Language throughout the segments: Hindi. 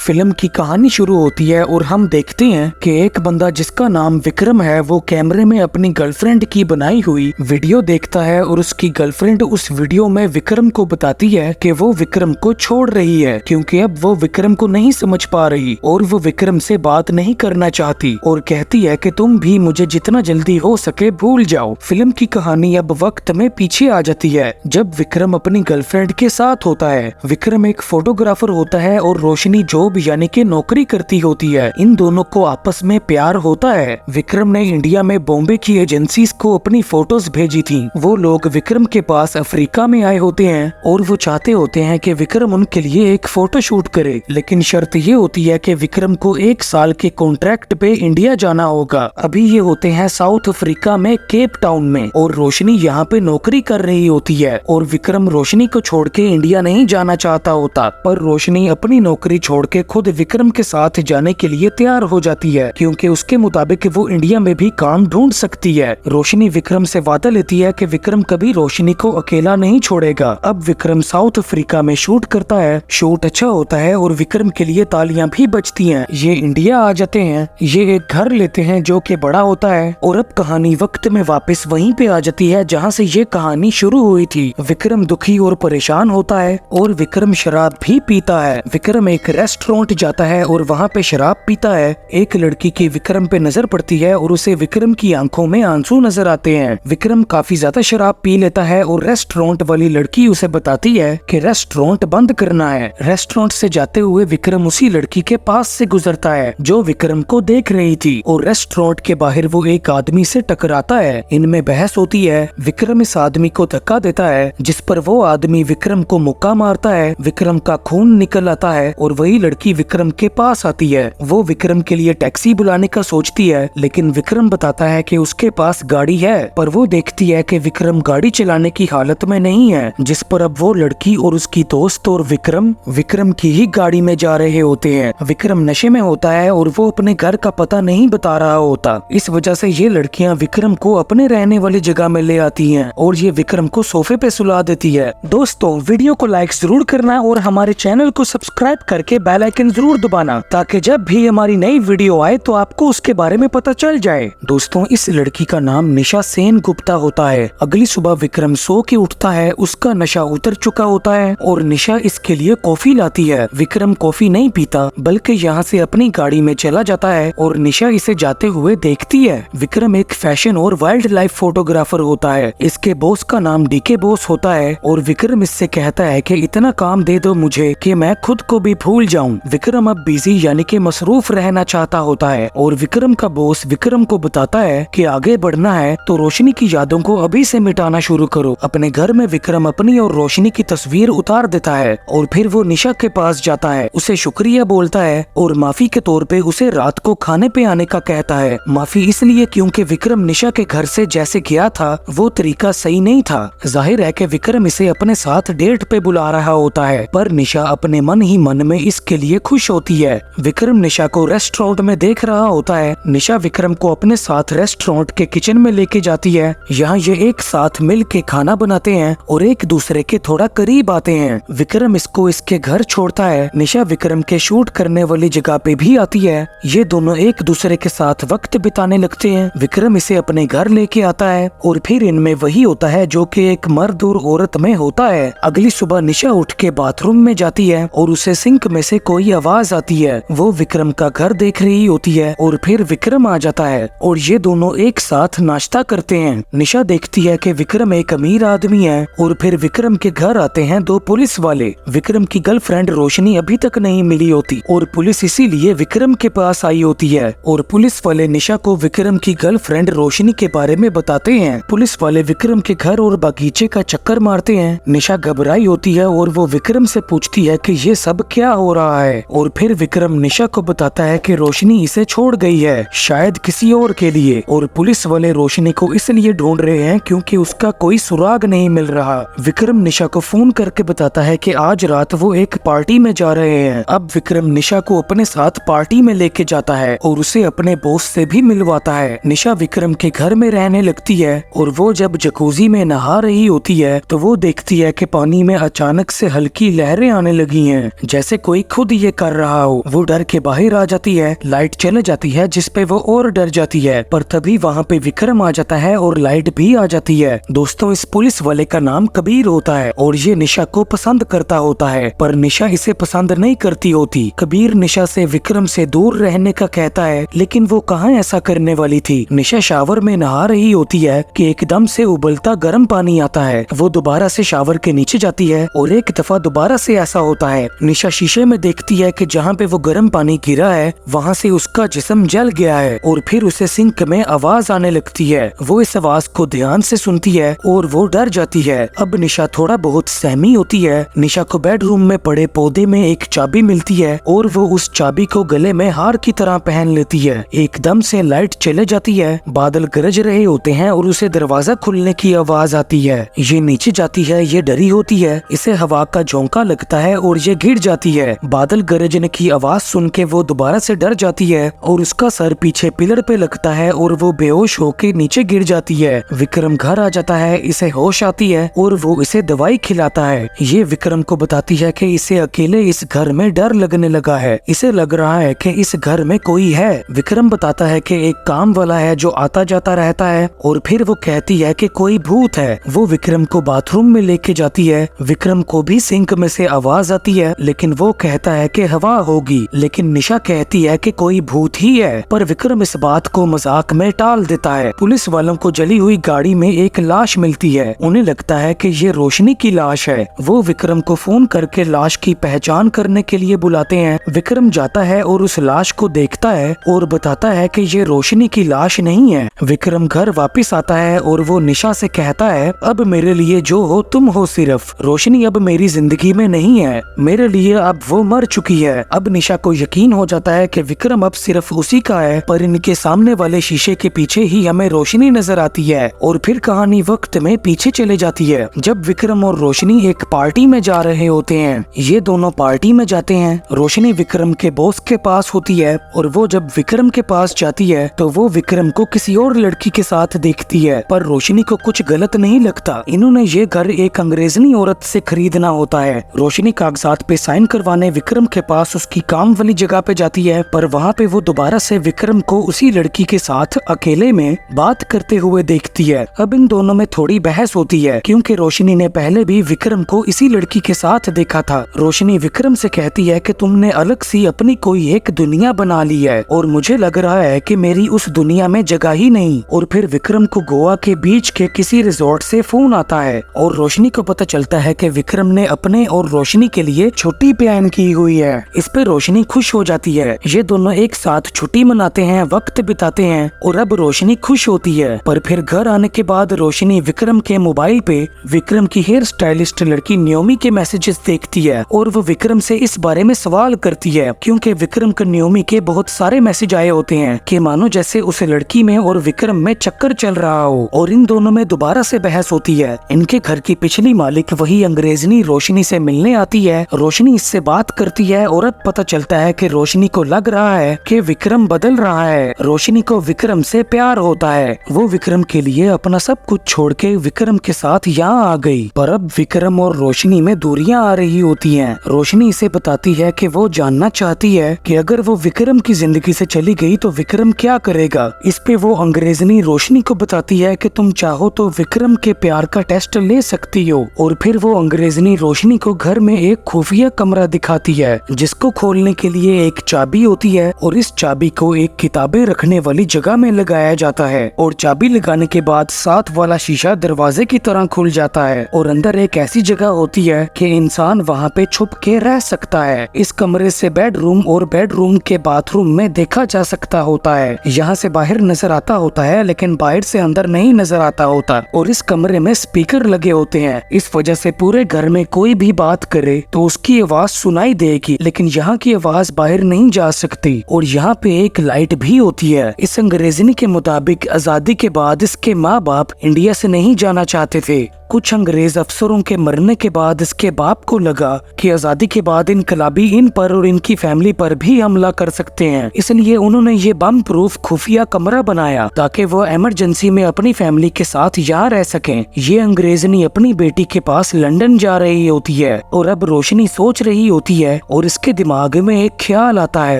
फिल्म की कहानी शुरू होती है और हम देखते हैं कि एक बंदा जिसका नाम विक्रम है वो कैमरे में अपनी गर्लफ्रेंड की बनाई हुई वीडियो देखता है और उसकी गर्लफ्रेंड उस वीडियो में विक्रम को बताती है कि वो विक्रम को छोड़ रही है क्योंकि अब वो विक्रम को नहीं समझ पा रही और वो विक्रम से बात नहीं करना चाहती और कहती है कि तुम भी मुझे जितना जल्दी हो सके भूल जाओ। फिल्म की कहानी अब वक्त में पीछे आ जाती है जब विक्रम अपनी गर्लफ्रेंड के साथ होता है। विक्रम एक फोटोग्राफर होता है और रोशनी जॉब यानी कि नौकरी करती होती है। इन दोनों को आपस में प्यार होता है। विक्रम ने इंडिया में बॉम्बे की एजेंसीज को अपनी फोटोज भेजी थी। वो लोग विक्रम के पास अफ्रीका में आए होते हैं और वो चाहते होते हैं कि विक्रम उनके लिए एक फोटो शूट करे, लेकिन शर्त ये होती है कि विक्रम को 1 साल के कॉन्ट्रैक्ट पे इंडिया जाना होगा। अभी ये होते हैं साउथ अफ्रीका में केप टाउन में और रोशनी यहाँ पे नौकरी कर रही होती है और विक्रम रोशनी को छोड़ के इंडिया नहीं जाना चाहता होता, पर रोशनी अपनी नौकरी छोड़ के खुद विक्रम के साथ जाने के लिए तैयार हो जाती है क्योंकि उसके मुताबिक वो इंडिया में भी काम ढूंढ सकती है। रोशनी विक्रम से वादा लेती है कि विक्रम कभी रोशनी को अकेला नहीं छोड़ेगा। अब विक्रम साउथ अफ्रीका में शूट करता है। शूट अच्छा होता है और विक्रम के लिए तालियां भी बजती हैं। ये इंडिया आ जाते हैं। ये एक घर लेते हैं जो कि बड़ा होता है और अब कहानी वक्त में वापस वहीं पे आ जाती है जहाँ से ये कहानी शुरू हुई थी। विक्रम दुखी और परेशान होता है और विक्रम शराब भी पीता है। विक्रम एक रेस्टोरेंट जाता है और वहाँ पे शराब पीता है। एक लड़की की विक्रम पे नजर पड़ती है और उसे विक्रम की आंखों में आंसू नजर आते हैं। विक्रम काफी ज्यादा शराब पी लेता है और रेस्टोरेंट वाली लड़की उसे बताती है कि रेस्टोरेंट बंद करना है। रेस्टोरेंट से जाते हुए विक्रम उसी लड़की के पास से गुजरता है जो विक्रम को देख रही थी और रेस्टोरेंट के बाहर वो एक आदमी से टकराता है। इनमें बहस होती है। विक्रम इस आदमी को धक्का देता है जिस पर वो आदमी विक्रम को मुक्का मारता है। विक्रम का खून निकल आता है और वही लड़की विक्रम के पास आती है। वो विक्रम के लिए टैक्सी बुलाने का सोचती है लेकिन विक्रम बताता है कि उसके पास गाड़ी है, पर वो देखती है कि विक्रम गाड़ी चलाने की हालत में नहीं है, जिस पर अब वो लड़की और उसकी दोस्त और विक्रम की ही गाड़ी में जा रहे होते हैं। विक्रम नशे में होता है और वो अपने घर का पता नहीं बता रहा होता। इस वजह से ये लड़कियां विक्रम को अपने रहने वाली जगह में ले आती हैं और ये विक्रम को सोफे पे सुला देती है। दोस्तों, वीडियो को लाइक जरूर करना और हमारे चैनल को सब्सक्राइब करके बेल आइकन जरूर दबाना ताकि जब भी हमारी नई वीडियो आए तो आपको उसके बारे में पता चल जाए। दोस्तों, इस लड़की का नाम निशा सेन गुप्ता होता है। अगली सुबह विक्रम सो के उठता है। उसका नशा उतर चुका होता है और निशा इसके लिए कॉफी लाती है। विक्रम कॉफी नहीं पीता बल्कि यहाँ से अपनी गाड़ी में चला जाता है और निशा इसे जाते हुए देखती है। विक्रम एक फैशन और वाइल्ड लाइफ फोटोग्राफर होता है। इसके बॉस का नाम डीके बॉस होता है और विक्रम इससे कहता है कि इतना काम दे दो मुझे कि मैं खुद को भी भूल जाऊं। विक्रम अब बिजी यानी कि मसरूफ रहना चाहता होता है और विक्रम का बॉस विक्रम को बताता है कि आगे बढ़ना है तो रोशनी की यादों को अभी से मिटाना शुरू करो। अपने घर में विक्रम अपनी और रोशनी की तस्वीर उतार देता है और फिर वो निशा के पास जाता है, उसे शुक्रिया बोलता है और माफी के तौर पे उसे रात को खाने पे आने का कहता है। माफी इसलिए क्योंकि विक्रम निशा के घर से जैसे गया था वो तरीका सही नहीं था। जाहिर है कि विक्रम इसे अपने साथ डेट पे बुला रहा होता है, पर निशा अपने मन ही मन में इसके लिए खुश होती है। विक्रम निशा को रेस्टोरेंट में देख रहा होता है। निशा विक्रम को अपने साथ रेस्टोरेंट के किचन में लेके जाती है। यहाँ ये एक साथ मिल के खाना बनाते हैं और एक दूसरे के थोड़ा करीब आते हैं। विक्रम इसको इसके घर छोड़ता है। निशा विक्रम के शूट करने वाली जगह पे भी आती है। ये दोनों एक दूसरे के साथ वक्त बिताने लगते हैं। विक्रम इसे अपने घर लेके आता है और फिर इनमें वही होता है जो कि एक मर्द और औरत में होता है। अगली सुबह निशा उठ के बाथरूम में जाती है और उसे सिंक में से कोई आवाज आती है। वो विक्रम का घर देख रही होती है और फिर विक्रम आ जाता है और ये दोनों एक साथ नाश्ता करते हैं। निशा देखती है कि विक्रम एक अमीर आदमी है और फिर विक्रम के घर आते हैं 2 पुलिस वाले। विक्रम की गर्लफ्रेंड रोशनी अभी तक नहीं मिली होती और पुलिस इसीलिए विक्रम के पास आई होती है और पुलिस वाले निशा को विक्रम की गर्लफ्रेंड रोशनी के बारे में बताते हैं। पुलिस वाले विक्रम के घर और बगीचे का चक्कर मारते हैं। निशा घबराई होती है और वो विक्रम से पूछती है कि ये सब क्या हो रहा है और फिर विक्रम निशा को बताता है कि रोशनी इसे छोड़ गई है, शायद किसी और के लिए, और पुलिस वाले रोशनी को इसलिए ढूंढ रहे हैं क्योंकि उसका कोई सुराग नहीं मिल रहा। विक्रम निशा को फोन करके बताता है कि आज रात वो एक पार्टी में जा रहे हैं। अब विक्रम निशा को अपने साथ पार्टी में लेके जाता है और उसे अपने बॉस से भी मिलवाता है। निशा विक्रम के घर में रहने लगती है और वो जब जकूजी में नहा रही होती है तो वो देखती है कि पानी में अचानक से हल्की लहरें आने लगी हैं, जैसे कोई खुद ये कर रहा हो। वो डर के बाहर आ जाती है, लाइट चले जाती है जिसपे वो और डर जाती है। पर तभी वहाँ पे विक्रम आ जाता है और लाइट भी आ जाती है। दोस्तों, इस पुलिस वाले का नाम कबीर होता है और ये निशा को पसंद करता होता है, पर निशा इसे पसंद नहीं करती होती। कबीर निशा से विक्रम से दूर रहने का कहता है, लेकिन वो कहाँ ऐसा करने वाली थी। निशा शावर में नहा रही होती है कि एकदम से उबलता गर्म पानी आता है। वो दोबारा से शावर के नीचे जाती है और एक दफा दोबारा से ऐसा होता है। निशा शीशे में देखती है कि जहाँ पे वो गर्म पानी गिरा है वहाँ से उसका जिस्म जल गया है और फिर उसे सिंक में आवाज आने लगती है। वो इस आवाज को ध्यान से सुनती है और वो डर जाती है। अब निशा थोड़ा बहुत सहमी होती है। निशा को बेडरूम में पड़े पौधे में एक चाबी मिलती है और वो उस चाबी को गले में हार की तरह पहन लेती है। एकदम से लाइट चले जाती है, बादल गरज रहे होते हैं और उसे दरवाजा खुलने की आवाज आती है। ये नीचे जाती है, ये डरी होती है, इसे हवा का झोंका लगता है और ये गिर जाती है। बादल गरजने की आवाज सुन के वो दोबारा से डर जाती है और उसका सर पीछे पिलर पे लगता है और वो बेहोश होके नीचे गिर जाती है। विक्रम घर आ जाता है, इसे होश आती है और वो इसे दवाई खिलाता है। ये विक्रम को बताती है कि इसे अकेले इस घर में डर लगने लगा है, इसे लग रहा है कि इस घर में कोई है। विक्रम बताता है कि एक काम वाला है जो आता जाता रहता है और फिर वो कहती है कि कोई भूत है। वो विक्रम को बाथरूम में लेके जाती है। विक्रम को भी सिंक में से आवाज आती है, लेकिन वो कहता है कि हवा होगी, लेकिन निशा कहती है कि कोई भूत ही है। पर विक्रम इस बात को मजाक में टाल देता है। पुलिस वालों को जली हुई गाड़ी में एक लाश मिलती है। उन्हें लगता है कि ये रोशनी की लाश है। वो विक्रम को फोन करके लाश की पहचान करने के लिए बुलाते हैं। विक्रम जाता है और उस लाश को देखता है और बताता है कि ये रोशनी की लाश नहीं है। विक्रम घर वापस आता है और वो निशा से कहता है, अब मेरे लिए जो हो तुम हो सिर्फ, रोशनी अब मेरी जिंदगी में नहीं है, मेरे लिए अब वो मर चुकी है। अब निशा को यकीन हो जाता है कि विक्रम अब सिर्फ उसी का है, पर इनके सामने वाले शीशे के पीछे ही हमें रोशनी नजर आती है। और फिर कहानी वक्त में पीछे चले जाती है, जब विक्रम और रोशनी एक पार्टी में जा रहे होते हैं। ये दोनों पार्टी में जाते हैं। रोशनी विक्रम के बॉस के पास होती है और वो जब विक्रम के पास जाती है तो वो विक्रम को किसी और लड़की के साथ देखती है, पर रोशनी को कुछ गलत नहीं लगता। इन्होंने ये घर एक अंग्रेजनी औरत से खरीदना होता है। रोशनी कागजात पे साइन करवाने विक्रम के पास उसकी काम वाली जगह पे जाती है, पर वहाँ पे वो दोबारा से विक्रम को उसी लड़की के साथ अकेले में बात करते हुए देखती है। अब इन दोनों में थोड़ी बहस होती है, क्योंकि रोशनी ने पहले भी विक्रम को इसी लड़की के साथ देखा था। रोशनी विक्रम से कहती है कि तुमने अलग सी अपनी कोई एक दुनिया बना ली है और मुझे लग रहा है कि मेरी उस दुनिया में जगह ही नहीं। और फिर विक्रम को गोवा के बीच के किसी रिजॉर्ट से फोन आता है और रोशनी को पता चलता है कि विक्रम ने अपने और रोशनी के लिए छुट्टी प्लान की हुई है। इस पे रोशनी खुश हो जाती है। ये दोनों एक साथ छुट्टी मनाते हैं, वक्त बिताते हैं और अब रोशनी खुश होती है। पर फिर घर आने के बाद रोशनी विक्रम के मोबाइल पे विक्रम की हेयर स्टाइलिस्ट लड़की न्योमी के मैसेजेस देखती है और वो विक्रम से इस बारे में सवाल करती है, क्योंकि विक्रम को न्योमी के बहुत सारे मैसेज आए होते हैं कि मानो जैसे उस लड़की में और विक्रम में चक्कर चल रहा हो। और इन दोनों में दोबारा से बहस होती है। इनके घर की पिछली मालिक वही अंग्रेजनी रोशनी से मिलने आती है। रोशनी इससे बात करती है और अब पता चलता है कि रोशनी को लग रहा है कि विक्रम बदल रहा है। रोशनी को विक्रम से प्यार होता है। वो विक्रम के लिए अपना सब कुछ छोड़ के विक्रम के साथ यहाँ आ गई। पर अब विक्रम और रोशनी में दूरियां आ रही होती हैं। रोशनी इसे बताती है कि वो जानना चाहती है कि अगर वो विक्रम की जिंदगी से चली गई तो विक्रम क्या करेगा। इस पे वो अंग्रेजनी रोशनी को बताती है कि तुम चाहो तो विक्रम के प्यार का टेस्ट ले सकती हो। और फिर वो अंग्रेजनी रोशनी को घर में एक खुफिया कमरा दिखाती है, जिसको खोलने के लिए एक चाबी होती है और इस चाबी को एक किताबें रखने वाली जगह में लगाया जाता है। और चाबी लगाने के बाद साथ वाला शीशा दरवाजे की तरह खुल जाता है और अंदर एक ऐसी जगह होती है कि इंसान वहाँ पे छुप के रह सकता है। इस कमरे से बेडरूम और बेडरूम के बाथरूम में देखा जा सकता होता है। यहाँ से बाहर नजर आता होता है, लेकिन बाहर से अंदर नहीं नजर आता होता। और इस कमरे में स्पीकर लगे होते हैं। इस वजह से पूरे घर में कोई भी बात करे तो उसकी आवाज सुनाई देगी, लेकिन यहाँ की आवाज बाहर नहीं जा सकती। और यहाँ पे एक लाइट भी होती है। इस अंग्रेजनी के मुताबिक आजादी के बाद इसके माँ बाप इंडिया से नहीं जाना चाहते थे, कुछ अंग्रेज अफसरों के मरने के बाद इसके बाप को लगा कि आजादी के बाद इनकलाबी इन पर और इनकी फैमिली पर भी हमला कर सकते हैं, इसलिए उन्होंने ये बम प्रूफ खुफिया कमरा बनाया ताकि वो इमरजेंसी में अपनी फैमिली के साथ यहाँ रह सकें। ये अंग्रेजनी अपनी बेटी के पास लंदन जा रही होती है और अब रोशनी सोच रही होती है और इसके दिमाग में एक ख्याल आता है।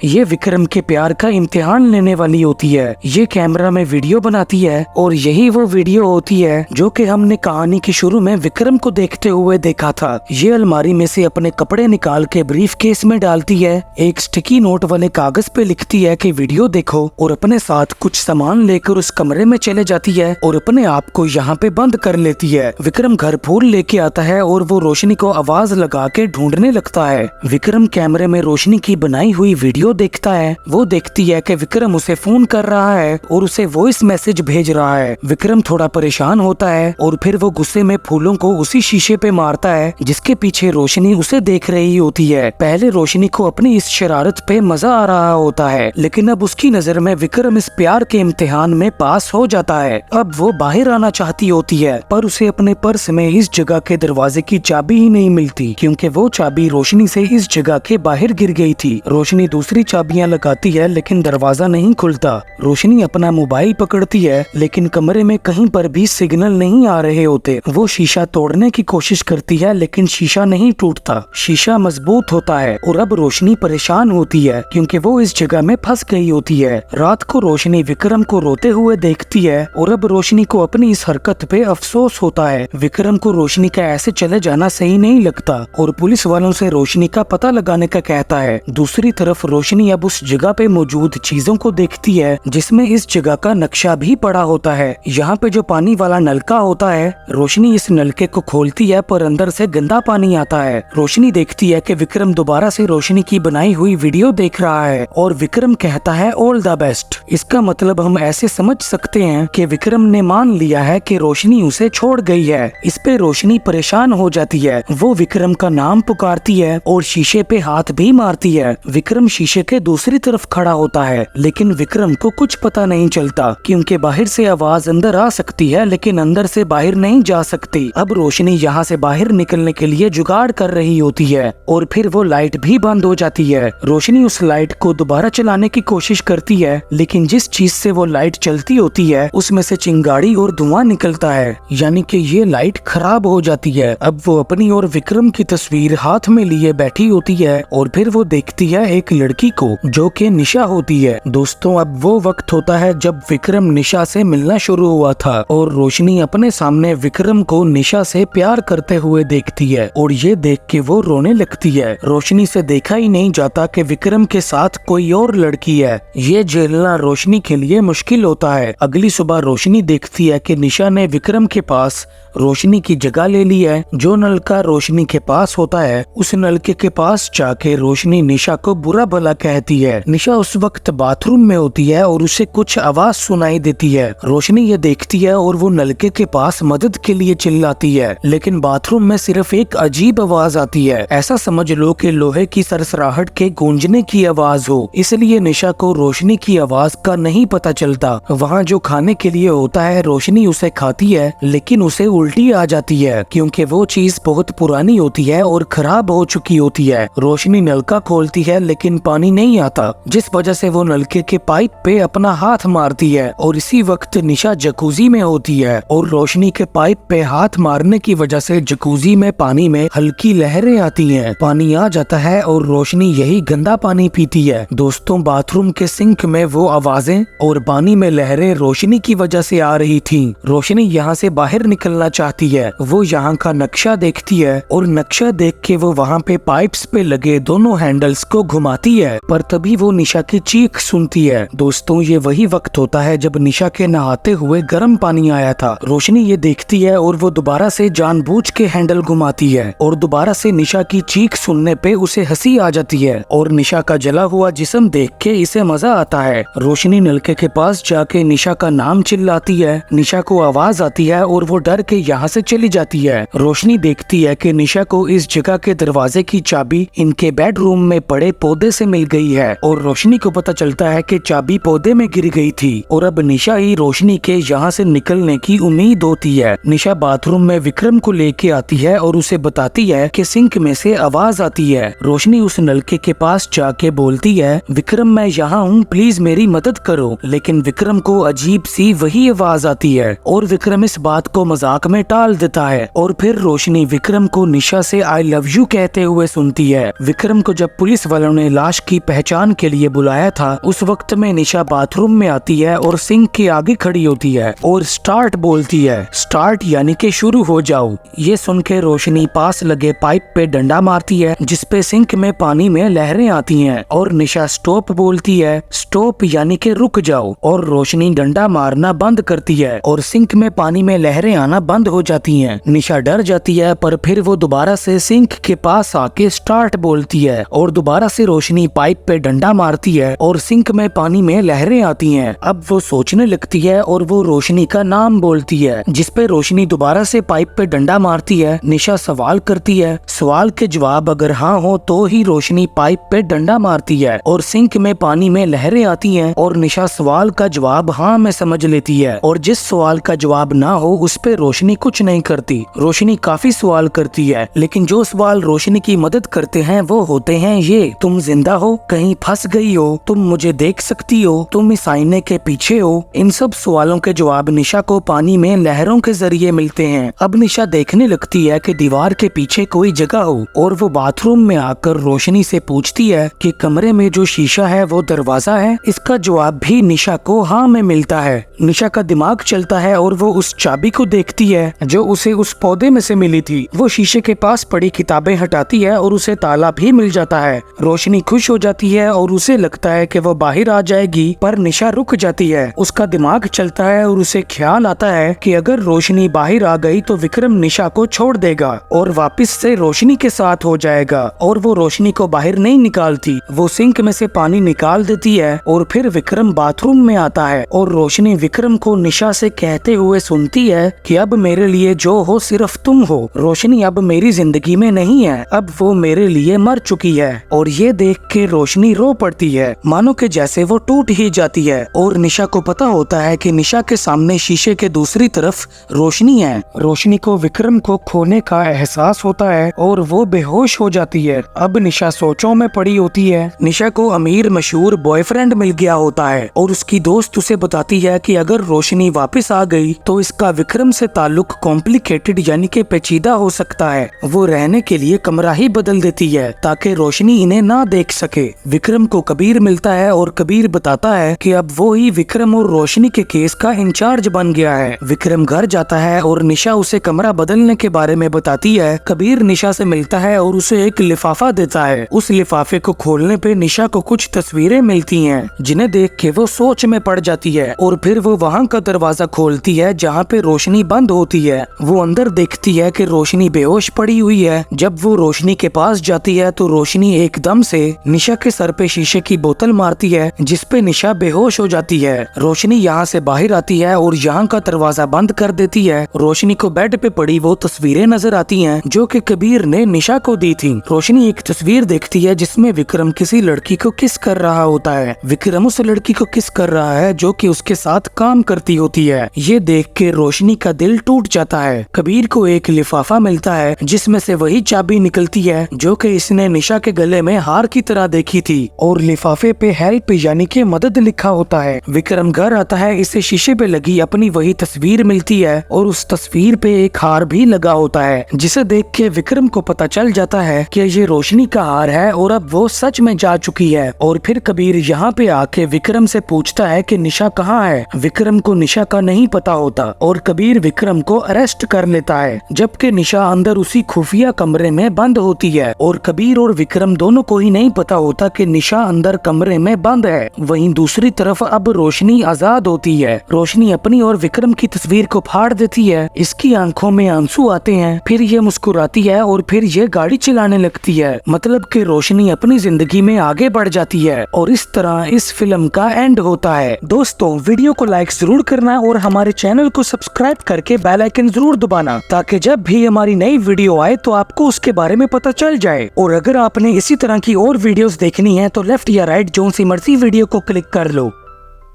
ये विक्रम के प्यार का इम्तिहान लेने वाली होती है। ये कैमरा में वीडियो बनाती है और यही वो वीडियो होती है जो कि हमने कहानी के शुरू में विक्रम को देखते हुए देखा था। ये अलमारी में से अपने कपड़े निकाल के ब्रीफ केस में डालती है, एक स्टिकी नोट वाले कागज पे लिखती है कि वीडियो देखो और अपने साथ कुछ सामान लेकर उस कमरे में चले जाती है और अपने आप को यहाँ पे बंद कर लेती है। विक्रम घर फूल लेके आता है और वो रोशनी को आवाज लगा के ढूंढने लगता है। विक्रम कैमरे में रोशनी की बनाई हुई वीडियो देखता है। वो देखती है कि विक्रम उसे फोन कर रहा है और उसे वॉइस मैसेज भेज रहा है। विक्रम थोड़ा परेशान होता है और फिर वो गुस्से में फूलों को उसी शीशे पे मारता है जिसके पीछे रोशनी उसे देख रही होती है। पहले रोशनी को अपनी इस शरारत पे मजा आ रहा होता है, लेकिन अब उसकी नजर में विक्रम इस प्यार के इम्तिहान में पास हो जाता है। अब वो बाहर आना चाहती होती है पर उसे अपने पर्स में इस जगह के दरवाजे की चाबी ही नहीं मिलती क्योंकि वो चाबी रोशनी से इस जगह के बाहर गिर गई थी। रोशनी दूसरी चाबियां लगाती है लेकिन दरवाजा नहीं खुलता। रोशनी अपना मोबाइल पकड़ती है लेकिन कमरे में कहीं पर भी सिग्नल नहीं आ रहे होते। वो शीशा तोड़ने की कोशिश करती है लेकिन शीशा नहीं टूटता, शीशा मजबूत होता है और अब रोशनी परेशान होती है क्योंकि वो इस जगह में फंस गई होती है। रात को रोशनी विक्रम को रोते हुए देखती है और अब रोशनी को अपनी इस हरकत पे अफसोस होता है। विक्रम को रोशनी का ऐसे चले जाना सही नहीं लगता और पुलिस वालों से रोशनी का पता लगाने का कहता है। दूसरी तरफ रोशनी अब उस जगह पे मौजूद चीजों को देखती है जिसमें इस जगह का नक्शा भी पड़ा होता है। यहाँ पे जो पानी वाला नलका होता है, रोशनी इस नलके को खोलती है पर अंदर से गंदा पानी आता है। रोशनी देखती है कि विक्रम दोबारा से रोशनी की बनाई हुई वीडियो देख रहा है और विक्रम कहता है ऑल द बेस्ट। इसका मतलब हम ऐसे समझ सकते हैं कि विक्रम ने मान लिया है कि रोशनी उसे छोड़ गई है। इस पे रोशनी परेशान हो जाती है। वो विक्रम का नाम पुकारती है और शीशे पे हाथ भी मारती है। विक्रम शीशे के दूसरी तरफ खड़ा होता है लेकिन विक्रम को कुछ पता नहीं चलता क्योंकि बाहर से आवाज अंदर आ सकती है लेकिन अंदर से बाहर नहीं जा सकती। अब रोशनी यहाँ से बाहर निकलने के लिए जुगाड़ कर रही होती है और फिर वो लाइट भी बंद हो जाती है। रोशनी उस लाइट को दोबारा चलाने की कोशिश करती है लेकिन जिस चीज से वो लाइट चलती होती है उसमें से चिंगाड़ी और धुआं निकलता है, यानी कि ये लाइट खराब हो जाती है। अब वो अपनी और विक्रम की तस्वीर हाथ में लिए बैठी होती है और फिर वो देखती है एक लड़की को जो कि निशा होती है। दोस्तों, अब वो वक्त होता है जब विक्रम निशा से मिलना शुरू हुआ था और रोशनी अपने सामने विक्रम को निशा से प्यार करते हुए देखती है और ये देख के वो रोने लगती है। रोशनी से देखा ही नहीं जाता कि विक्रम के साथ कोई और लड़की है। ये झेलना रोशनी के लिए मुश्किल होता है। अगली सुबह रोशनी देखती है कि निशा ने विक्रम के पास रोशनी की जगह ले ली है। जो नलका रोशनी के पास होता है उस नलके के पास जाके रोशनी निशा को बुरा भला कहती है। निशा उस वक्त बाथरूम में होती है और उसे कुछ आवाज सुनाई देती है। रोशनी ये देखती है और वो नलके के पास मदद के लिए चिल्लाती है लेकिन बाथरूम में सिर्फ एक अजीब आवाज आती है। ऐसा समझ लो कि लोहे की सरसराहट के गूंजने की आवाज हो, इसलिए निशा को रोशनी की आवाज का नहीं पता चलता। वहाँ जो खाने के लिए होता है रोशनी उसे खाती है लेकिन उसे उल्टी आ जाती है क्योंकि वो चीज बहुत पुरानी होती है और खराब हो चुकी होती है। रोशनी नलका खोलती है लेकिन पानी नहीं आता, जिस वजह से वो नलके के पाइप पे अपना हाथ मारती है और इसी वक्त निशा जकूजी में होती है और रोशनी के पाइप पे हाथ मारने की वजह से जकूजी में पानी में हल्की लहरें आती हैं। पानी आ जाता है और रोशनी यही गंदा पानी पीती है। दोस्तों, बाथरूम के सिंक में वो आवाजें और पानी में लहरें रोशनी की वजह से आ रही थी। रोशनी यहाँ से बाहर निकलना चाहती है। वो यहाँ का नक्शा देखती है और नक्शा देख के वो वहाँ पे पाइप्स पे लगे दोनों हैंडल्स को घुमाती है पर तभी वो निशा की चीख सुनती है। दोस्तों, ये वही वक्त होता है जब निशा के नहाते हुए गर्म पानी आया था। रोशनी ये देखती है और वो दोबारा से जानबूझ के हैंडल घुमाती है और दोबारा से निशा की चीख सुनने पे उसे हंसी आ जाती है और निशा का जला हुआ जिस्म देख के इसे मजा आता है। रोशनी नलके के पास जाके निशा का नाम चिल्लाती है। निशा को आवाज आती है और वो डर के यहाँ से चली जाती है। रोशनी देखती है कि निशा को इस जगह के दरवाजे की चाबी इनके बेडरूम में पड़े पौधे से मिल गई है और रोशनी को पता चलता है कि चाबी पौधे में गिर गई थी और अब निशा ही रोशनी के यहाँ से निकलने की उम्मीद होती है। निशा निशा बाथरूम में विक्रम को लेके आती है और उसे बताती है कि सिंक में से आवाज आती है। रोशनी उस नलके के पास जाके बोलती है, विक्रम मैं यहाँ हूँ, प्लीज मेरी मदद करो। लेकिन विक्रम को अजीब सी वही आवाज आती है और विक्रम इस बात को मजाक में टाल देता है। और फिर रोशनी विक्रम को निशा से आई लव यू कहते हुए सुनती है। विक्रम को जब पुलिस वालों ने लाश की पहचान के लिए बुलाया था, उस वक्त में निशा बाथरूम में आती है और सिंक के आगे खड़ी होती है और स्टार्ट बोलती है। स्टार्ट यानी कि शुरू हो जाओ। ये सुन के रोशनी पास लगे पाइप पे डंडा मारती है जिसपे सिंक में पानी में लहरें आती हैं और निशा स्टॉप बोलती है। स्टॉप यानी कि रुक जाओ। और रोशनी डंडा मारना बंद करती है और सिंक में पानी में लहरें आना बंद हो जाती हैं। निशा डर जाती है पर फिर वो दोबारा से सिंक के पास आके स्टार्ट बोलती है और दोबारा से रोशनी पाइप पे डंडा मारती है और सिंक में पानी में लहरें आती हैं। अब वो सोचने लगती है और वो रोशनी का नाम बोलती है, जिसपे रोशनी दोबारा से पाइप पे डंडा मारती है। निशा सवाल करती है। सवाल के जवाब अगर हाँ हो तो ही रोशनी पाइप पे डंडा मारती है और सिंक में पानी में लहरें आती हैं और निशा सवाल का जवाब हाँ में समझ लेती है। और जिस सवाल का जवाब ना हो उस पे रोशनी कुछ नहीं करती। रोशनी काफी सवाल करती है लेकिन जो सवाल रोशनी की मदद करते हैं वो होते हैं ये, तुम जिंदा हो, कहीं फंस गई हो, तुम मुझे देख सकती हो, तुम इस आईने के पीछे हो। इन सब सवालों के जवाब निशा को पानी में लहरों के जरिए मिलते हैं। अब निशा देखने लगती है कि दीवार के पीछे कोई जगह हो और वो बाथरूम में आकर रोशनी से पूछती है कि कमरे में जो शीशा है वो दरवाजा है। इसका जवाब भी निशा को हाँ में मिलता है। निशा का दिमाग चलता है और वो उस चाबी को देखती है जो उसे उस पौधे में से मिली थी। वो शीशे के पास पड़ी किताबें हटाती है और उसे ताला भी मिल जाता है। रोशनी खुश हो जाती है और उसे लगता है कि वो बाहर आ जाएगी, पर निशा रुक जाती है। उसका दिमाग चलता है और उसे ख्याल आता है कि अगर रोशनी बाहर आ गई तो विक्रम निशा को छोड़ देगा और वापस से रोशनी के साथ हो जाएगा। और वो रोशनी को बाहर नहीं निकालती, वो सिंक में से पानी निकाल देती है और फिर विक्रम बाथरूम में आता है और रोशनी विक्रम को निशा से कहते हुए सुनती है कि अब मेरे लिए जो हो सिर्फ तुम हो। रोशनी अब मेरी जिंदगी में नहीं है, अब वो मेरे लिए मर चुकी है। और ये देख के रोशनी रो पड़ती है, मानो कि जैसे वो टूट ही जाती है। और निशा को पता होता है कि निशा के सामने शीशे के दूसरी तरफ रोशनी है। रोशनी को विक्रम को खोने का एहसास होता है और वो बेहोश हो जाती है। अब निशा सोचों में पड़ी होती है। निशा को अमीर मशहूर बॉयफ्रेंड मिल गया होता है और उसकी दोस्त उसे बताती है कि अगर रोशनी वापस आ गई तो इसका विक्रम से ताल्लुक कॉम्प्लिकेटेड यानी कि पेचीदा हो सकता है। वो रहने के लिए कमरा ही बदल देती है ताकि रोशनी इन्हें ना देख सके। विक्रम को कबीर मिलता है और कबीर बताता है कि अब वो ही विक्रम और रोशनी के केस का इंचार्ज बन गया है। विक्रम घर जाता है और निशा उसे कमरा बदलने के बारे में बताती है। कबीर निशा से मिलता है और उसे एक लिफाफा देता है। उस लिफाफे को खोलने पे निशा को कुछ तस्वीरें मिलती हैं जिन्हें देख के वो सोच में पड़ जाती है और फिर वो वहाँ का दरवाजा खोलती है जहाँ पे रोशनी बंद होती है। वो अंदर देखती है कि रोशनी बेहोश पड़ी हुई है। जब वो रोशनी के पास जाती है तो रोशनी एकदम से निशा के सर पे शीशे की बोतल मारती है जिसपे निशा बेहोश हो जाती है। रोशनी यहाँ से बाहर आती है और यहाँ का दरवाजा बंद कर देती है। रोशनी को बेड पे पड़ी वो तस्वीरें नजर आती हैं जो कि कबीर ने निशा को दी थी। रोशनी एक तस्वीर देखती है जिसमें विक्रम किसी लड़की को किस कर रहा होता है। विक्रम उस लड़की को किस कर रहा है जो कि उसके साथ काम करती होती है। ये देख के रोशनी का दिल टूट जाता है। कबीर को एक लिफाफा मिलता है जिसमें से वही चाबी निकलती है जो कि इसने निशा के गले में हार की तरह देखी थी और लिफाफे पे हेल्प यानी कि मदद लिखा होता है। विक्रम घर आता है, इसे शीशे पे लगी अपनी वही तस्वीर मिलती है और उस तस्वीर पे एक हार भी लगा होता है जिसे देख के विक्रम को पता चल जाता है कि ये रोशनी का हार है और अब वो सच में जा चुकी है। और फिर कबीर यहाँ पे आके विक्रम से पूछता है कि निशा कहाँ है। विक्रम को निशा का नहीं पता होता और कबीर विक्रम को अरेस्ट कर लेता है, जबकि निशा अंदर उसी खुफिया कमरे में बंद होती है और कबीर और विक्रम दोनों को ही नहीं पता होता कि निशा अंदर कमरे में बंद है। वहीं दूसरी तरफ अब रोशनी आजाद होती है। रोशनी अपनी और विक्रम की तस्वीर को फाड़ देती है। इसकी आंखों में आंसू आते हैं, फिर ये मुस्कुराती है और फिर ये गाड़ी चलाने लगती है। मतलब कि रोशनी अपनी जिंदगी में आगे बढ़ जाती है और इस तरह इस फिल्म का एंड होता है। दोस्तों, वीडियो को लाइक जरूर करना और हमारे चैनल को सब्सक्राइब करके बेल आइकन जरूर दबाना ताकि जब भी हमारी नई वीडियो आए तो आपको उसके बारे में पता चल जाए। और अगर आपने इसी तरह की और वीडियोस देखनी है तो लेफ्ट या राइट जो सी मर्जी वीडियो को क्लिक कर लो।